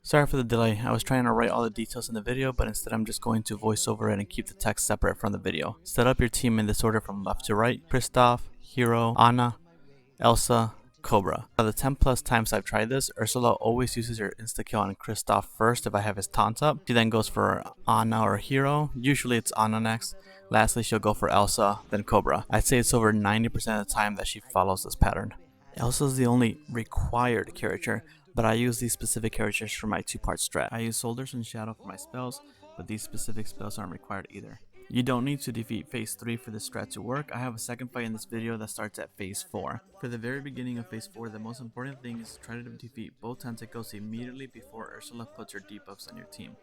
Sorry for the delay, I was trying to write all the details in the video, but instead I'm just going to voice over it and keep the text separate from the video. Set up your team in this order from left to right: Kristoff, Hero, Anna, Elsa, Cobra. Out of the 10 plus times I've tried this, Ursula always uses her insta-kill on Kristoff first if I have his taunt up. She then goes for Anna or Hero, usually it's Anna next. Lastly, she'll go for Elsa, then Cobra. I'd say it's over 90% of the time that she follows this pattern. Elsa's the only required character, but I use these specific characters for my two-part strat. I use Soldiers and Shadow for my spells, but these specific spells aren't required either. You don't need to defeat phase 3 for this strat to work. I have a second fight in this video that starts at phase 4. For the very beginning of phase 4, the most important thing is to try to defeat both tentacles immediately before Ursula puts her debuffs on your team.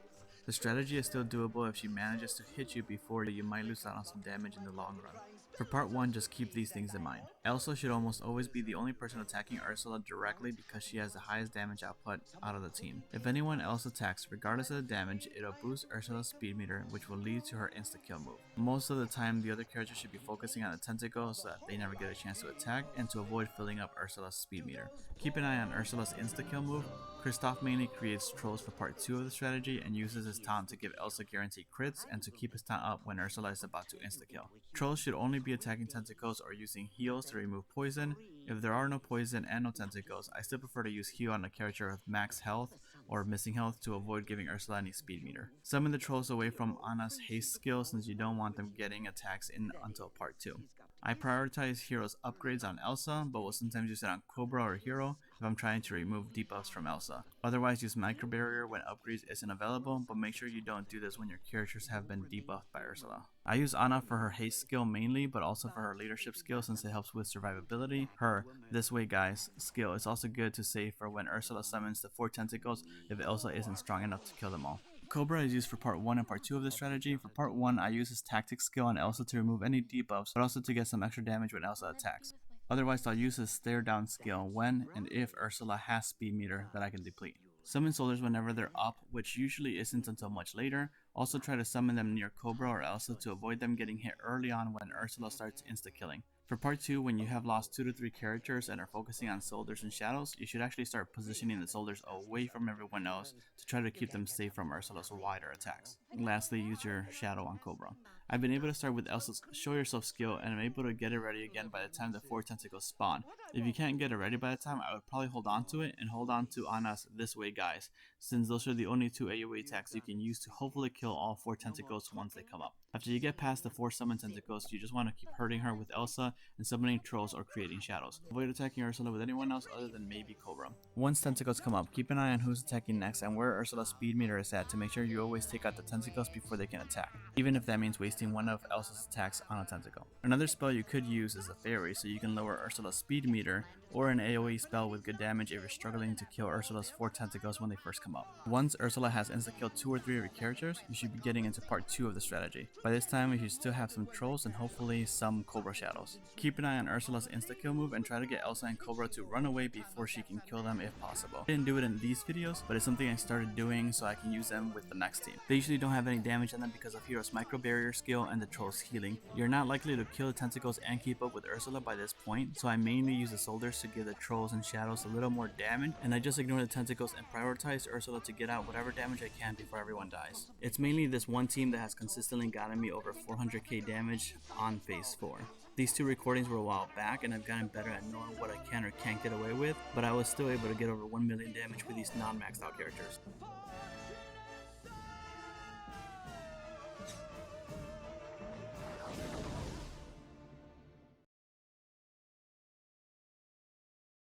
The strategy is still doable if she manages to hit you before you might lose out on some damage in the long run. For part 1, just keep these things in mind. Elsa should almost always be the only person attacking Ursula directly because she has the highest damage output out of the team. If anyone else attacks, regardless of the damage, it'll boost Ursula's speed meter, which will lead to her insta-kill move. Most of the time, the other characters should be focusing on the tentacles so that they never get a chance to attack and to avoid filling up Ursula's speed meter. Keep an eye on Ursula's insta-kill move. Kristoff mainly creates trolls for part 2 of the strategy and uses his taunt to give Elsa guaranteed crits and to keep his taunt up when Ursula is about to insta-kill. Trolls should only be attacking tentacles or using heals to remove poison. If there are no poison and no tentacles, I still prefer to use heal on a character with max health or missing health to avoid giving Ursula any speed meter. Summon the trolls away from Anna's haste skill since you don't want them getting attacks in until part 2. I prioritize Hero's upgrades on Elsa, but will sometimes use it on Cobra or Hero if I'm trying to remove debuffs from Elsa. Otherwise, use Micro Barrier when upgrades isn't available, but make sure you don't do this when your characters have been debuffed by Ursula. I use Anna for her haste skill mainly, but also for her leadership skill since it helps with survivability. Her "this way guys" skill is also good to save for when Ursula summons the 4 tentacles if Elsa isn't strong enough to kill them all. Cobra is used for part 1 and part 2 of this strategy. For part 1, I use his tactics skill on Elsa to remove any debuffs, but also to get some extra damage when Elsa attacks. Otherwise, I'll use his stare down skill when and if Ursula has speed meter that I can deplete. Summon soldiers whenever they're up, which usually isn't until much later. Also try to summon them near Cobra or Elsa to avoid them getting hit early on when Ursula starts insta-killing. For part 2, when you have lost 2 to 3 characters and are focusing on soldiers and shadows, you should actually start positioning the soldiers away from everyone else to try to keep them safe from Ursula's wider attacks. Lastly, use your shadow on Cobra. I've been able to start with Elsa's show yourself skill and I'm able to get it ready again by the time the 4 tentacles spawn. If you can't get it ready by the time, I would probably hold on to it and hold on to Anna's "this way guys", since those are the only 2 AoE attacks you can use to hopefully kill all 4 tentacles once they come up. After you get past the 4 summon tentacles, you just want to keep hurting her with Elsa and summoning trolls or creating shadows. Avoid attacking Ursula with anyone else other than maybe Cobra. Once tentacles come up, keep an eye on who's attacking next and where Ursula's speed meter is at to make sure you always take out the tentacles before they can attack, even if that means wasting one of Elsa's attacks on a tentacle. Another spell you could use is a fairy, so you can lower Ursula's speed meter, or an AoE spell with good damage if you're struggling to kill Ursula's 4 tentacles when they first come up. Once Ursula has insta-killed 2 or 3 of your characters, you should be getting into part 2 of the strategy. By this time, you should still have some trolls and hopefully some Cobra shadows. Keep an eye on Ursula's insta-kill move and try to get Elsa and Cobra to run away before she can kill them if possible. I didn't do it in these videos, but it's something I started doing so I can use them with the next team. They usually don't have any damage on them because of Hero's micro barrier skill and the troll's healing. You're not likely to kill the tentacles and keep up with Ursula by this point, so I mainly use the soldiers to give the trolls and shadows a little more damage, and I just ignore the tentacles and prioritize Ursula to get out whatever damage I can before everyone dies. It's mainly this one team that has consistently gotten me over 400k damage on phase 4. These 2 recordings were a while back and I've gotten better at knowing what I can or can't get away with, but I was still able to get over 1 million damage with these non-maxed out characters.